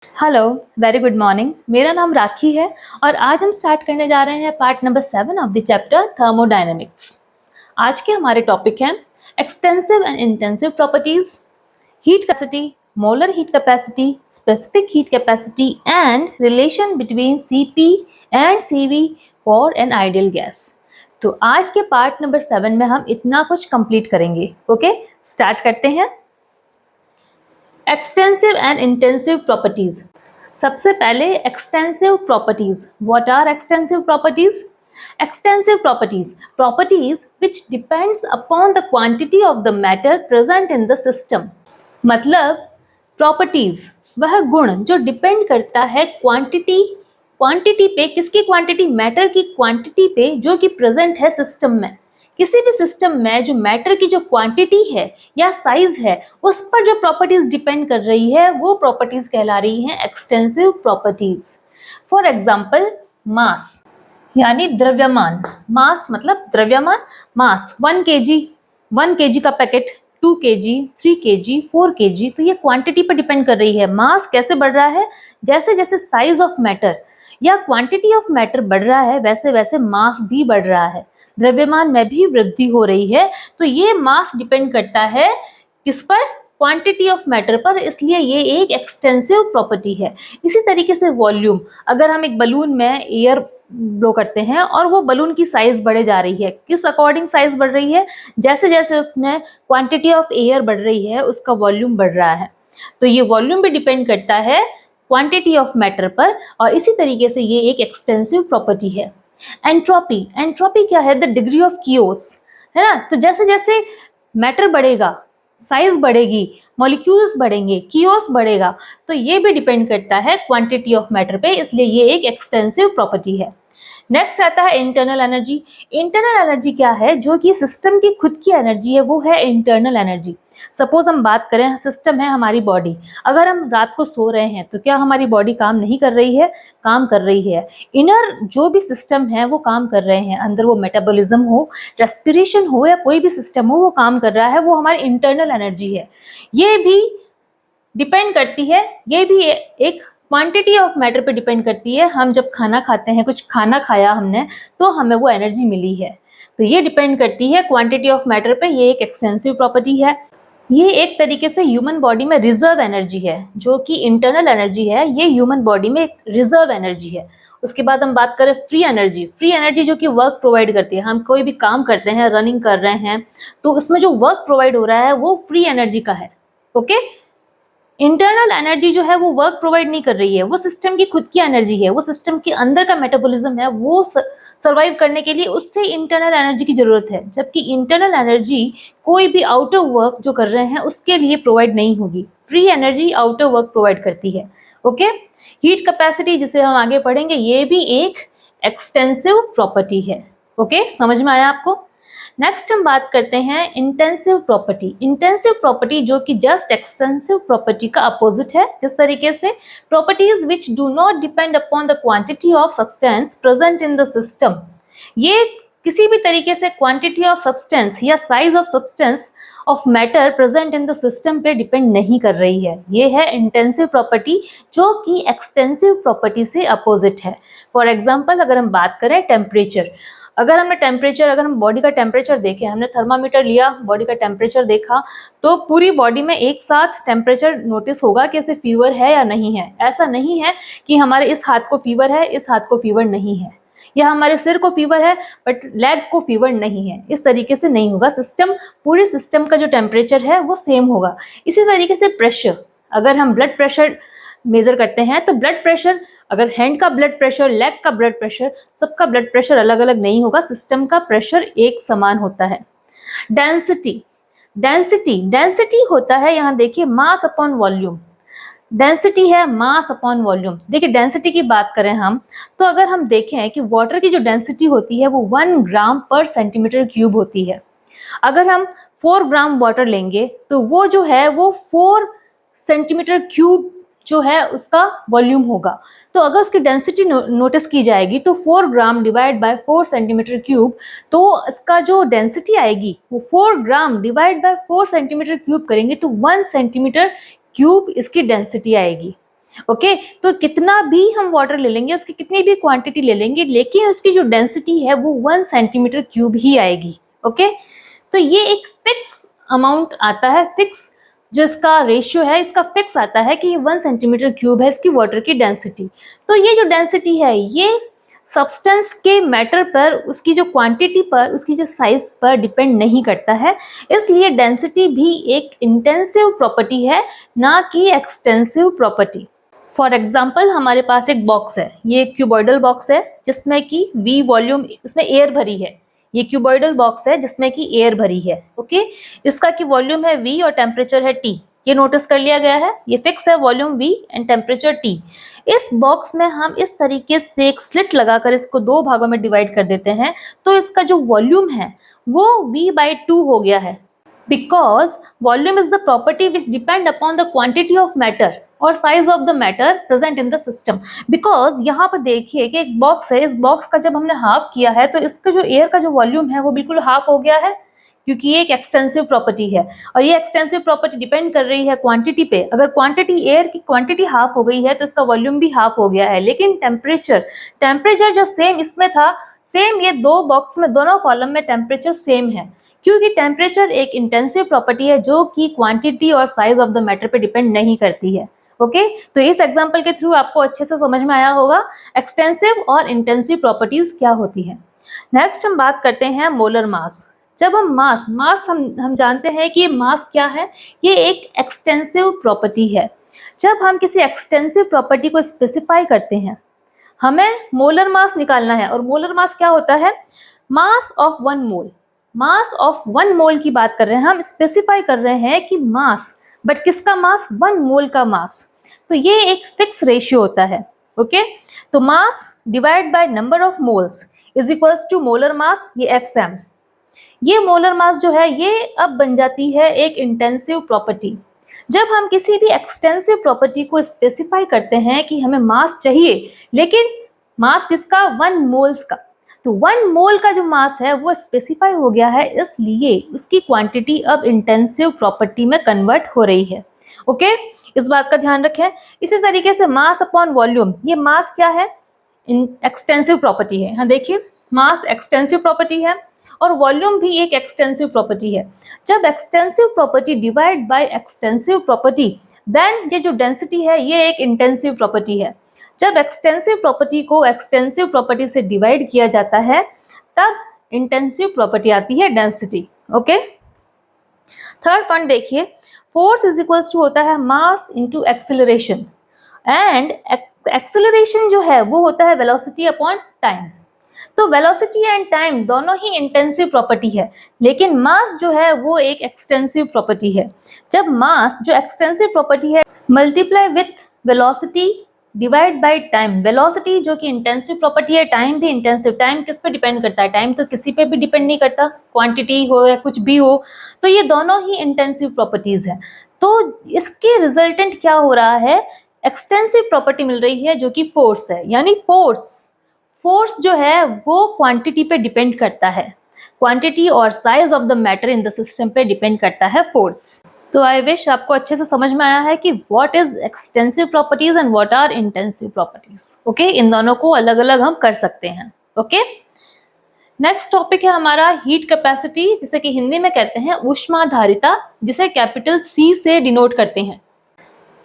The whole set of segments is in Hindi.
Hello, very good morning. मेरा नाम राखी है और आज हम स्टार्ट करने जा रहे हैं part number 7 of the chapter thermodynamics. आज के हमारे टॉपिक हैं extensive and intensive properties, heat capacity, molar heat capacity, specific heat capacity and relation between Cp and Cv for an ideal gas. तो आज के पार्ट नंबर 7 में हम इतना कुछ कंप्लीट करेंगे। ओके, स्टार्ट करते हैं। Extensive and intensive properties. सबसे पहले extensive properties. What are extensive properties? Extensive properties, properties which depends upon the quantity of the matter present in the system। मतलब प्रॉपर्टीज वह गुण जो डिपेंड करता है क्वांटिटी पे। किसकी क्वांटिटी? मैटर की क्वांटिटी पे जो कि प्रेजेंट है सिस्टम में। किसी भी सिस्टम में जो मैटर की जो क्वांटिटी है या साइज है उस पर जो प्रॉपर्टीज डिपेंड कर रही है वो प्रॉपर्टीज कहला रही हैं एक्सटेंसिव प्रॉपर्टीज। फॉर एग्जांपल मास यानी द्रव्यमान। मास मतलब द्रव्यमान। मास 1 kg का पैकेट, 2 kg, 3 kg, 4 kg, तो ये क्वांटिटी पर डिपेंड कर रही है। मास कैसे बढ़ रहा है? जैसे जैसे साइज ऑफ मैटर या क्वांटिटी ऑफ मैटर बढ़ रहा है वैसे वैसे मास भी बढ़ रहा है। द्रव्यमान में भी वृद्धि हो रही है। तो ये मास डिपेंड करता है किस पर? क्वांटिटी ऑफ मैटर पर, इसलिए ये एक एक्सटेंसिव प्रॉपर्टी है। इसी तरीके से वॉल्यूम, अगर हम एक बलून में एयर ब्लो करते हैं और वो बलून की साइज बढ़े जा रही है, किस अकॉर्डिंग साइज बढ़ रही है? जैसे जैसे उसमें क्वांटिटी ऑफ एयर बढ़ रही है उसका वॉल्यूम बढ़ रहा है। तो ये वॉल्यूम भी डिपेंड करता है क्वांटिटी ऑफ मैटर पर और इसी तरीके से ये एक एक्सटेंसिव प्रॉपर्टी है। एंट्रोपी, एंट्रोपी क्या है? द डिग्री ऑफ कियोस, है ना। तो जैसे जैसे मैटर बढ़ेगा, साइज बढ़ेगी, मॉलिक्यूल्स बढ़ेंगे, कियोस बढ़ेगा, तो ये भी डिपेंड करता है क्वांटिटी ऑफ मैटर पे, इसलिए ये एक एक्सटेंसिव प्रॉपर्टी है। नेक्स्ट आता है इंटरनल एनर्जी। इंटरनल एनर्जी क्या है? जो कि सिस्टम की खुद की एनर्जी है वो है इंटरनल एनर्जी। सपोज हम बात करें, सिस्टम है हमारी बॉडी। अगर हम रात को सो रहे हैं तो क्या हमारी बॉडी काम नहीं कर रही है? काम कर रही है। इनर जो भी सिस्टम है वो काम कर रहे हैं। अंदर वो मेटाबॉलिज्म हो, रेस्पिरेशन हो या कोई भी सिस्टम हो वो काम कर रहा है, वो हमारी इंटरनल एनर्जी है। ये भी डिपेंड करती है, ये भी एक क्वांटिटी ऑफ मैटर पे डिपेंड करती है। हम जब खाना खाते हैं, कुछ खाना खाया हमने, तो हमें वो एनर्जी मिली है, तो ये डिपेंड करती है क्वांटिटी ऑफ मैटर पे। ये एक एक्सटेंसिव प्रॉपर्टी है। ये एक तरीके से ह्यूमन बॉडी में रिजर्व एनर्जी है, जो कि इंटरनल एनर्जी है, ये ह्यूमन बॉडी में एक रिजर्व एनर्जी है। उसके बाद हम बात करें फ्री एनर्जी। फ्री एनर्जी जो कि वर्क प्रोवाइड करती है। हम कोई भी काम करते हैं, रनिंग कर रहे हैं, तो उसमें जो वर्क प्रोवाइड हो रहा है वो फ्री एनर्जी का है। ओके, इंटरनल एनर्जी जो है वो वर्क प्रोवाइड नहीं कर रही है, वो सिस्टम की खुद की एनर्जी है, वो सिस्टम के अंदर का मेटाबॉलिज्म है, वो सर्वाइव करने के लिए उससे इंटरनल एनर्जी की जरूरत है। जबकि इंटरनल एनर्जी कोई भी आउटर वर्क जो कर रहे हैं उसके लिए प्रोवाइड नहीं होगी। Free energy outer work provide करती है। ओके, हीट कैपेसिटी जिसे हम आगे पढ़ेंगे, ये भी एक एक्सटेंसिव प्रॉपर्टी है। ओके, समझ में आया आपको? नेक्स्ट हम बात करते हैं इंटेंसिव प्रॉपर्टी। इंटेंसिव प्रॉपर्टी जो कि जस्ट एक्सटेंसिव प्रॉपर्टी का अपोजिट है। किस तरीके से? Properties which do not depend upon the quantity of substance present in the system. ये किसी भी तरीके से क्वांटिटी ऑफ सब्सटेंस या size of substance of matter present in the system पे डिपेंड नहीं कर रही है। ये है इंटेंसिव प्रॉपर्टी जो कि एक्सटेंसिव प्रॉपर्टी से अपोजिट है। फॉर एग्जाम्पल अगर हम बात करें टेम्परेचर, अगर हम बॉडी का टेम्परेचर देखें, हमने थर्मामीटर लिया, बॉडी का टेम्परेचर देखा, तो पूरी बॉडी में एक साथ टेम्परेचर नोटिस होगा कि ऐसे फीवर है या नहीं है। ऐसा नहीं है कि हमारे इस हाथ को फीवर है, इस हाथ को फीवर नहीं है, या हमारे सिर को फीवर है बट लेग को फीवर नहीं है। इस तरीके से नहीं होगा। पूरे सिस्टम का जो टेम्परेचर है वो सेम होगा। इसी तरीके से प्रेशर, अगर हम ब्लड प्रेशर मेजर करते हैं तो ब्लड प्रेशर, अगर हैंड का ब्लड प्रेशर, लेग का ब्लड प्रेशर, सबका ब्लड प्रेशर अलग अलग नहीं होगा। सिस्टम का प्रेशर एक समान होता है। डेंसिटी, डेंसिटी होता है, यहाँ देखिए, मास अपॉन वॉल्यूम। डेंसिटी है मास अपॉन वॉल्यूम। देखिए डेंसिटी की बात करें हम, तो अगर हम देखें कि वाटर की जो डेंसिटी होती है वो 1 ग्राम पर सेंटीमीटर क्यूब होती है। अगर हम 4 ग्राम वाटर लेंगे तो वो जो है वो 4 सेंटीमीटर क्यूब जो है उसका वॉल्यूम होगा। तो अगर उसकी डेंसिटी नोटिस की जाएगी तो 4 gram divide by 4 centimetre cube, तो इसका जो डेंसिटी आएगी वो 4 gram divide by 4 centimetre cube करेंगे तो 1 सेंटीमीटर क्यूब इसकी डेंसिटी आएगी। ओके, तो कितना भी हम वाटर ले लेंगे, उसकी कितनी भी क्वांटिटी ले लेंगे, लेकिन उसकी जो डेंसिटी है वो 1 सेंटीमीटर क्यूब ही आएगी। ओके, तो ये एक फिक्स अमाउंट आता है, फिक्स जो इसका रेशियो है इसका फिक्स आता है कि ये 1 सेंटीमीटर क्यूब है इसकी वाटर की डेंसिटी। तो ये जो डेंसिटी है ये सब्सटेंस के मैटर पर, उसकी जो क्वांटिटी पर, उसकी जो साइज पर डिपेंड नहीं करता है, इसलिए डेंसिटी भी एक इंटेंसिव प्रॉपर्टी है, ना कि एक्सटेंसिव प्रॉपर्टी। फॉर एग्जाम्पल हमारे पास एक बॉक्स है, ये क्यूबॉइडल बॉक्स है जिसमें कि V वॉल्यूम, इसमें एयर भरी है। ये क्यूबॉइडल बॉक्स है जिसमें कि एयर भरी है। ओके, इसका की वॉल्यूम है V और टेम्परेचर है T। ये नोटिस कर लिया गया है, ये फिक्स है volume V and temperature T। इस बॉक्स में हम इस तरीके से एक स्लिट लगाकर इसको दो भागों में डिवाइड कर देते हैं, तो इसका जो वॉल्यूम है वो V/2 हो गया है। Because volume is the property which depend upon the quantity of matter और size of the matter present in the system। Because यहाँ पर देखिए कि एक बॉक्स है, इस बॉक्स का जब हमने हाफ किया है तो इसका जो एयर का जो वॉल्यूम है वो बिल्कुल हाफ हो गया है, क्योंकि ये एक एक्सटेंसिव प्रॉपर्टी है और ये एक्सटेंसिव प्रॉपर्टी डिपेंड कर रही है क्वांटिटी पे। अगर क्वांटिटी, एयर की क्वांटिटी हाफ हो गई है तो इसका वॉल्यूम भी हाफ हो गया है। लेकिन टेम्परेचर जो सेम इसमें था, सेम ये दो बॉक्स में, दोनों कॉलम में टेम्परेचर सेम है, क्योंकि टेम्परेचर एक इंटेंसिव प्रॉपर्टी है जो कि क्वांटिटी और साइज ऑफ द मैटर पे डिपेंड नहीं करती है। ओके, तो इस एग्जांपल के थ्रू आपको अच्छे से समझ में आया होगा एक्सटेंसिव और इंटेंसिव प्रॉपर्टीज क्या होती हैं। नेक्स्ट हम बात करते हैं मोलर मास। जब हम मास हम जानते हैं कि मास क्या है, ये एक एक्सटेंसिव प्रॉपर्टी है। जब हम किसी एक्सटेंसिव प्रॉपर्टी को स्पेसिफाई करते हैं, हमें मोलर मास निकालना है। और मोलर मास क्या होता है? Mass of 1 mole. Mass of 1 मोल की बात कर रहे हैं, हम स्पेसिफाई कर रहे हैं कि मास, बट किसका मास? 1 मोल का मास। तो ये एक फिक्स रेशियो होता है। ओके, तो mass divide by number of moles is equals to molar mass, ये XM। ये मोलर मास जो है ये अब बन जाती है एक इंटेंसिव प्रॉपर्टी। जब हम किसी भी एक्सटेंसिव प्रॉपर्टी को स्पेसिफाई करते हैं कि हमें मास चाहिए, लेकिन मास किसका? 1 मोल्स का। तो 1 मोल का जो मास है वो स्पेसिफाई हो गया है, इसलिए उसकी क्वांटिटी अब इंटेंसिव प्रॉपर्टी में कन्वर्ट हो रही है। ओके, इस बात का ध्यान रखें। इसी तरीके से मास अपॉन वॉल्यूम, ये मास क्या है? एक्सटेंसिव प्रॉपर्टी है। हाँ देखिए, मास एक्सटेंसिव प्रॉपर्टी है और वॉल्यूम भी एक एक्सटेंसिव प्रॉपर्टी है। जब extensive property divide by extensive property, then ये जो डेंसिटी है ये एक इंटेंसिव प्रॉपर्टी है। जब एक्सटेंसिव प्रॉपर्टी को एक्सटेंसिव प्रॉपर्टी से डिवाइड किया जाता है तब इंटेंसिव प्रॉपर्टी आती है डेंसिटी। ओके, थर्ड पॉइंट देखिए, फोर्स इज इक्वल्स टू होता है mass into acceleration, and acceleration जो है वो होता है वेलोसिटी अपॉन टाइम। तो वेलोसिटी एंड टाइम दोनों ही इंटेंसिव प्रॉपर्टी है, लेकिन मास जो है वो एक एक्सटेंसिव प्रॉपर्टी है। जब मास जो एक्सटेंसिव प्रॉपर्टी है multiply with velocity divide by time, velocity जो कि इंटेंसिव प्रॉपर्टी है, टाइम भी इंटेंसिव। टाइम किस पे डिपेंड करता है? टाइम तो किसी पे भी डिपेंड नहीं करता, क्वांटिटी हो या कुछ भी हो। तो ये दोनों ही इंटेंसिव प्रॉपर्टीज हैं। तो इसके रिजल्टेंट क्या हो रहा है? एक्सटेंसिव प्रॉपर्टी मिल रही है जो कि फोर्स है। यानी फोर्स जो है वो क्वांटिटी पे डिपेंड करता है, क्वांटिटी और size of the matter in the system पे डिपेंड करता है फोर्स। तो आई विश आपको अच्छे से समझ में आया है कि what is extensive properties and what are intensive properties. Okay, इन दोनों को अलग अलग हम कर सकते हैं। ओके, नेक्स्ट टॉपिक है हमारा हीट कैपेसिटी, जिसे कि हिंदी में कहते हैं ऊष्माधारिता, जिसे कैपिटल C से डिनोट करते हैं।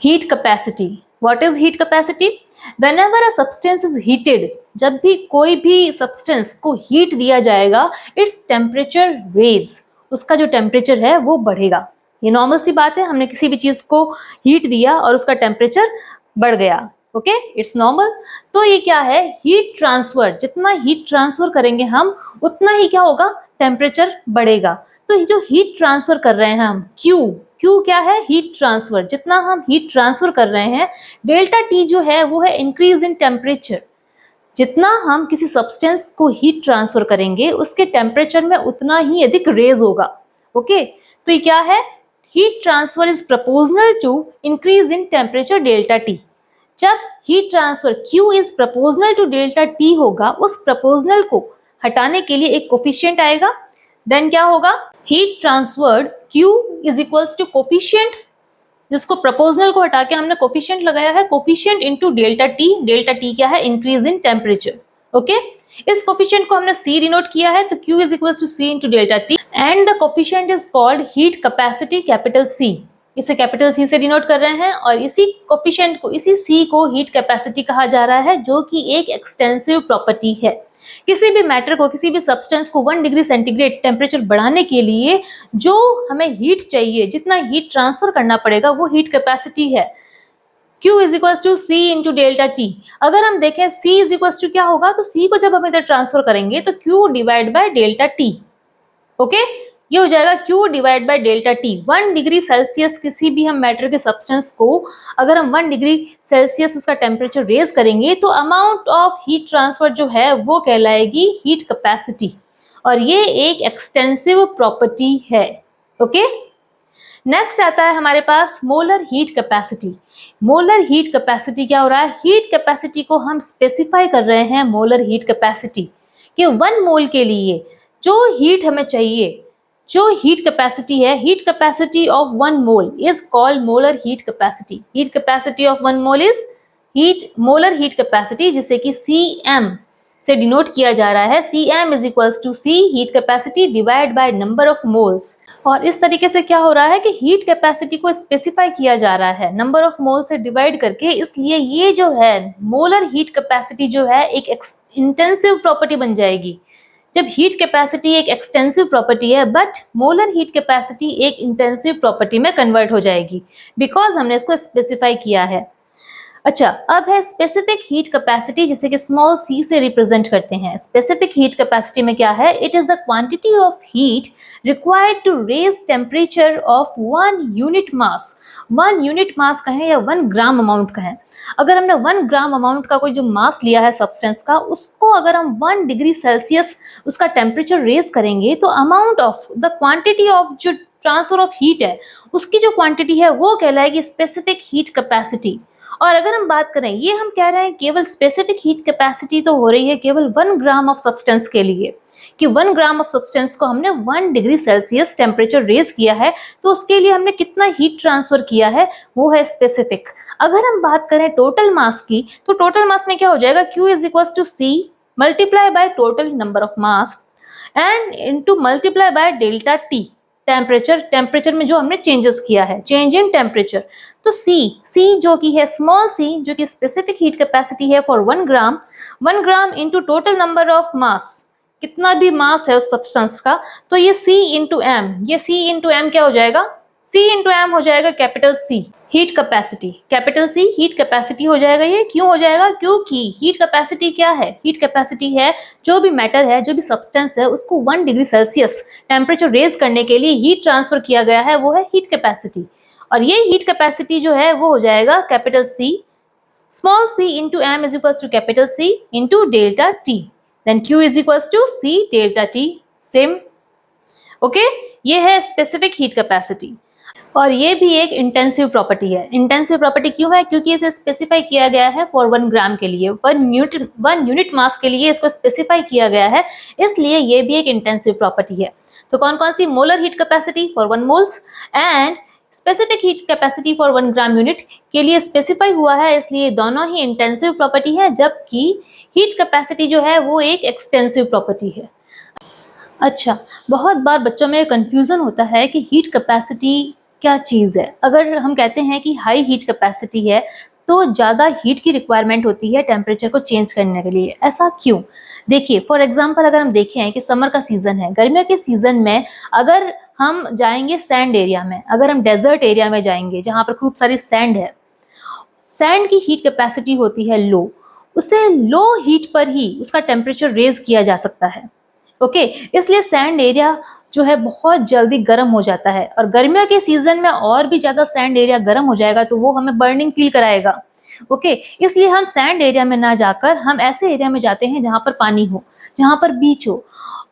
Heat capacity, what is heat capacity? Whenever a substance is heated, जब भी कोई भी सब्सटेंस को हीट दिया जाएगा, इट्स टेम्परेचर रेज, उसका जो टेम्परेचर है वो बढ़ेगा। ये नॉर्मल सी बात है, हमने किसी भी चीज को हीट दिया और उसका टेम्परेचर बढ़ गया। Okay, it's normal. तो ये क्या है? Heat transfer. जितना हीट ट्रांसफर करेंगे हम उतना ही क्या होगा? टेम्परेचर बढ़ेगा। तो जो हीट ट्रांसफर कर रहे हैं हम, क्यू क्या है? Heat transfer. जितना हम हीट ट्रांसफर कर रहे हैं, डेल्टा T जो है वो है इंक्रीज इन टेम्परेचर। जितना हम किसी सब्सटेंस को हीट ट्रांसफर करेंगे उसके टेम्परेचर में उतना ही अधिक रेज होगा। ओके, तो ये क्या है? Heat transfer is proportional to increase in temperature delta T। जब heat transfer Q is proportional to delta T होगा, उस प्रोपोर्शनल को हटाने के लिए एक कोफिशिएंट आएगा। देन क्या होगा? Heat transferred Q is equals to coefficient जिसको प्रोपोर्शनल को हटा के हमने कोफिशिएंट लगाया है, coefficient into delta T. Delta T क्या है? Increase in temperature. ओके, इस कोफिशिएंट को हमने C डिनोट किया है, तो Q is equal to C into delta T and the coefficient is called heat capacity, capital C। इसे कैपिटल C से डिनोट कर रहे हैं और इसी कोफिशिएंट को, इसी C को हीट कैपेसिटी कहा जा रहा है, जो कि एक एक्सटेंसिव प्रॉपर्टी है। किसी भी मैटर को, किसी भी सब्सटेंस को 1 डिग्री सेंटीग्रेड टेम्परेचर बढ़ाने के लिए जो हमें हीट चाहिए, जितना हीट ट्रांसफर करना पड़ेगा, वो हीट कैपेसिटी है। Q is equal to C into delta T. अगर हम देखें C इज इक्वल टू क्या होगा, तो C को जब हम इधर ट्रांसफर करेंगे तो Q divide by delta T. Okay, ये हो जाएगा Q divide by delta T. 1 degree Celsius किसी भी हम मैटर के सब्सटेंस को अगर हम 1 डिग्री सेल्सियस उसका टेम्परेचर रेज करेंगे तो अमाउंट ऑफ हीट ट्रांसफर जो है वो कहलाएगी हीट कैपेसिटी, और ये एक एक्सटेंसिव प्रॉपर्टी है। ओके, नेक्स्ट आता है हमारे पास molar heat capacity. Molar heat capacity क्या हो रहा है? हीट कैपेसिटी को हम स्पेसिफाई कर रहे हैं मोलर हीट कैपेसिटी कि 1 मोल के लिए जो हीट हमें चाहिए, जो हीट कैपेसिटी है, heat capacity of 1 mole is called molar heat capacity. Heat capacity of 1 mole is molar heat capacity, जिसे कि Cm से डिनोट किया जा रहा है। Cm is equals to C heat capacity divide by number of moles. और इस तरीके से क्या हो रहा है कि हीट कैपेसिटी को स्पेसिफाई किया जा रहा है नंबर ऑफ मोल से डिवाइड करके, इसलिए ये जो है मोलर हीट कैपेसिटी जो है एक इंटेंसिव प्रॉपर्टी बन जाएगी। जब हीट कैपेसिटी एक एक्सटेंसिव प्रॉपर्टी है, बट मोलर हीट कैपेसिटी एक इंटेंसिव प्रॉपर्टी में कन्वर्ट हो जाएगी, बिकॉज हमने इसको स्पेसिफाई किया है। अच्छा, अब है स्पेसिफिक हीट कैपेसिटी, जिसे कि स्मॉल c से रिप्रेजेंट करते हैं। स्पेसिफिक हीट कैपेसिटी में क्या है? It is the quantity of heat required to raise temperature of 1 unit mass. 1 unit mass कहें या 1 ग्राम अमाउंट कहें, अगर हमने 1 ग्राम अमाउंट का कोई जो मास लिया है सब्सटेंस का, उसको अगर हम 1 डिग्री सेल्सियस उसका टेम्परेचर रेज करेंगे तो amount of the quantity of जो ट्रांसफर ऑफ हीट है, उसकी जो क्वांटिटी है वो कहलाएगी स्पेसिफिक हीट कैपेसिटी। और अगर हम बात करें, ये हम कह रहे हैं केवल स्पेसिफिक हीट कैपेसिटी तो हो रही है केवल 1 ग्राम ऑफ सब्सटेंस के लिए, कि 1 ग्राम ऑफ सब्सटेंस को हमने 1 डिग्री सेल्सियस टेम्परेचर रेज किया है, तो उसके लिए हमने कितना हीट ट्रांसफर किया है वो है स्पेसिफिक। अगर हम बात करें टोटल मास की, तो टोटल मास में क्या हो जाएगा? Q is equal to C multiply by total number of mass and into multiply by delta T. Temperature में जो हमने चेंजेस किया है, चेंज इन टेम्परेचर। तो C जो कि है स्मॉल c, जो कि स्पेसिफिक हीट कैपेसिटी है for 1 gram, 1 gram into total number of mass, कितना भी मास है उस सब्सटेंस का, तो ये C इंटू एम, ये C इंटू एम क्या हो जाएगा? C इंटू एम हो जाएगा capital C heat capacity, capital C heat capacity हो जाएगा। ये क्यों हो जाएगा? क्योंकि हीट कैपेसिटी क्या है? हीट कैपेसिटी है जो भी मैटर है, जो भी सब्सटेंस है, उसको 1 डिग्री सेल्सियस टेम्परेचर रेज करने के लिए हीट ट्रांसफर किया गया है, वो है हीट कैपेसिटी। और ये हीट कैपेसिटी जो है वो हो जाएगा capital C small c into M is equals to capital C into delta T, then Q is equals to C delta T, same. Okay, ये है स्पेसिफिक हीट कैपेसिटी, और ये भी एक इंटेंसिव प्रॉपर्टी है। इंटेंसिव प्रॉपर्टी क्यों है? क्योंकि इसे स्पेसिफाई किया गया है फॉर 1 ग्राम के लिए, 1 यूनिट मास के लिए इसको स्पेसिफाई किया गया है, इसलिए ये भी एक इंटेंसिव प्रॉपर्टी है। तो कौन कौन सी? Molar heat capacity for 1 moles and specific heat capacity for 1 gram unit के लिए स्पेसिफाई हुआ है, इसलिए दोनों ही इंटेंसिव प्रॉपर्टी है, जबकि हीट कैपेसिटी जो है वो एक एक्सटेंसिव प्रॉपर्टी है। अच्छा, बहुत बार बच्चों में कंफ्यूजन होता है कि हीट कैपेसिटी क्या चीज़ है। अगर हम कहते हैं कि हाई हीट कैपेसिटी है तो ज़्यादा हीट की रिक्वायरमेंट होती है टेम्परेचर को चेंज करने के लिए, ऐसा क्यों? देखिए, फॉर एग्जांपल अगर हम देखें कि समर का सीज़न है, गर्मियों के सीज़न में अगर हम जाएंगे सैंड एरिया में, अगर हम डेजर्ट एरिया में जाएंगे जहाँ पर खूब सारी सैंड है, सैंड की हीट कैपेसिटी होती है लो, उसे लो हीट पर ही उसका टेम्परेचर रेज किया जा सकता है। ओके, इसलिए सैंड एरिया जो है बहुत जल्दी गर्म हो जाता है, और गर्मियों के सीजन में और भी ज़्यादा सैंड एरिया गर्म हो जाएगा तो वो हमें बर्निंग फील कराएगा। ओके, इसलिए हम सैंड एरिया में ना जाकर हम ऐसे एरिया में जाते हैं जहाँ पर पानी हो, जहाँ पर बीच हो।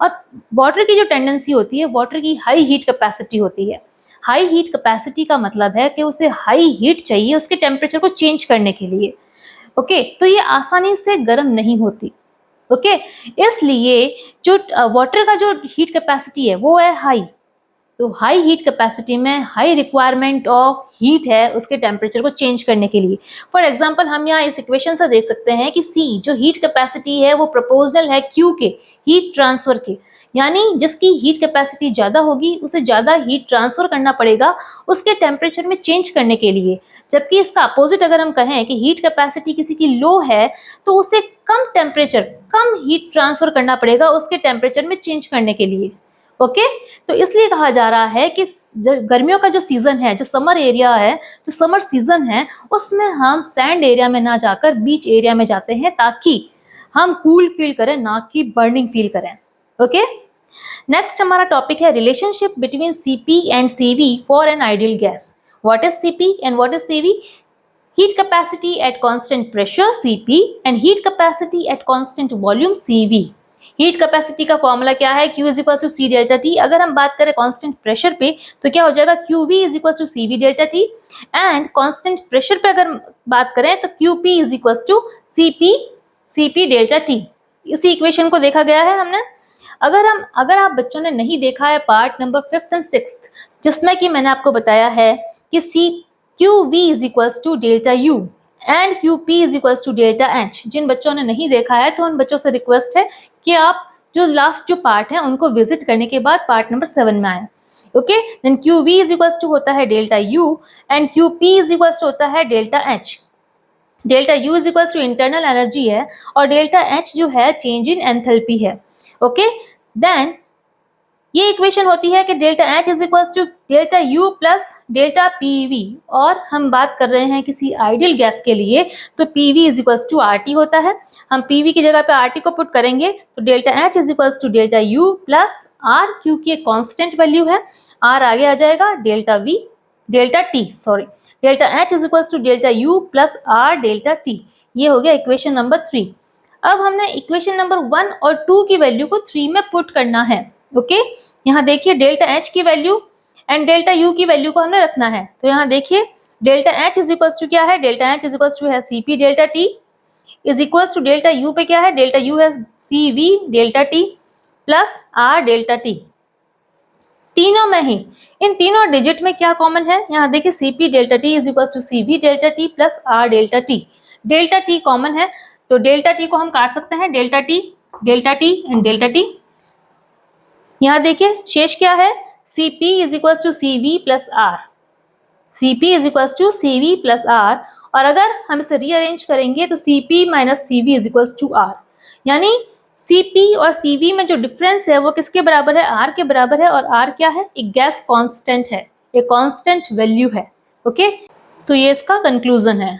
और वाटर की जो टेंडेंसी होती है, वाटर की हाई हीट कैपेसिटी होती है। हाई हीट कैपेसिटी का मतलब है कि उसे हाई हीट चाहिए उसके टेम्परेचर को चेंज करने के लिए। ओके, तो ये आसानी से गर्म नहीं होती। ओके, इसलिए जो वाटर का जो हीट कैपेसिटी है वो है हाई, तो हाई हीट कैपेसिटी में हाई रिक्वायरमेंट ऑफ हीट है उसके टेम्परेचर को चेंज करने के लिए। फॉर एग्जांपल हम यहाँ इस इक्वेशन से देख सकते हैं कि C जो हीट कैपेसिटी है वो प्रोपोर्शनल है Q के हीट ट्रांसफर के, यानी जिसकी हीट कैपेसिटी ज़्यादा होगी उसे ज़्यादा हीट ट्रांसफर करना पड़ेगा उसके टेम्परेचर में चेंज करने के लिए। जबकि इसका अपोजिट अगर हम कहें कि हीट कैपेसिटी किसी की लो है तो उसे कम टेम्परेचर, कम हीट ट्रांसफर करना पड़ेगा उसके टेम्परेचर में चेंज करने के लिए। ओके, तो इसलिए कहा जा रहा है कि गर्मियों का जो सीजन है, जो समर एरिया है, जो समर सीजन है, उसमें हम सैंड एरिया में ना जाकर बीच एरिया में जाते हैं ताकि हम कूल फील करें, ना कि बर्निंग फील करें। ओके, नेक्स्ट हमारा टॉपिक है relationship between Cp and Cv for an ideal gas. What is Cp and what is Cv? Heat capacity at constant pressure Cp and heat capacity at constant volume Cv। Heat capacity का फॉर्मूला क्या है? Q is equal to C delta T. अगर हम बात करें कांस्टेंट प्रेशर पे तो क्या हो जाएगा? QV is equal to CV delta T. And constant pressure पे अगर बात करें तो QP is equal to CP delta T. इसी इक्वेशन को देखा गया है हमने। अगर आप बच्चों ने नहीं देखा है part number 5th and 6th, जिसमें कि मैंने आपको बताया है कि QV is equals to delta U and QP is equals to delta H। जिन बच्चों ने नहीं देखा है तो उन बच्चों से रिक्वेस्ट है कि आप जो लास्ट जो पार्ट है उनको विजिट करने के बाद पार्ट नंबर 7 में आए। Okay, then QV is equals to होता है delta U and QP is equals to होता है delta H। Delta U is equals to internal energy है और डेल्टा H जो है चेंज इन एंथैल्पी है। ओके, देन ये इक्वेशन होती है कि delta H is equals to delta U plus delta PV, और हम बात कर रहे हैं किसी आइडियल गैस के लिए तो PV is equals to RT होता है। हम PV की जगह पे RT को पुट करेंगे तो delta H is equals to delta U plus R, क्योंकि एक कांस्टेंट वैल्यू है, R आगे आ जाएगा, delta H is equals to delta U plus R delta T। ये हो गया इक्वेशन नंबर 3। अब हमने इक्वेशन नंबर 1 और 2 की वैल्यू को 3 में पुट करना है। ओके, यहाँ देखिए डेल्टा H की वैल्यू एंड डेल्टा U की वैल्यू को हमने रखना है। तो यहाँ देखिए delta H is equals to क्या है? Delta H is equals to है CP delta T is equals to delta U पे क्या है? डेल्टा U है CV delta T plus R delta T। तीनों में ही इन तीनों डिजिट में क्या कॉमन है? यहाँ देखिए CP delta T is equals to CV delta T plus R delta T। Delta T common है तो डेल्टा T को हम काट सकते हैं, delta T and delta T। यहाँ देखिए शेष क्या है? Cp is equal to CV plus R, Cp is equal to CV plus R, और अगर हम इसे रीअरेंज करेंगे तो Cp minus CV is equal to R, यानी Cp और CV में जो डिफरेंस है वो किसके बराबर है? R के बराबर है। और R क्या है? एक गैस कांस्टेंट है, एक कांस्टेंट वैल्यू है। ओके, तो ये इसका कंक्लूजन है।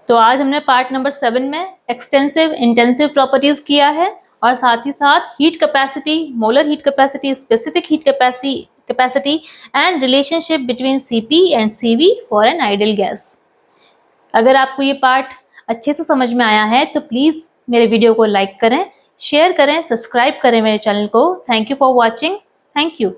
तो आज हमने पार्ट नंबर 7 में एक्सटेंसिव इंटेंसिव प्रॉपर्टीज किया है और साथ ही साथ heat capacity, molar heat capacity, specific heat capacity and relationship between Cp and CV for an ideal gas. अगर आपको ये पार्ट अच्छे से समझ में आया है तो प्लीज़ मेरे वीडियो को लाइक करें, शेयर करें, सब्सक्राइब करें मेरे चैनल को। Thank you for watching. Thank you.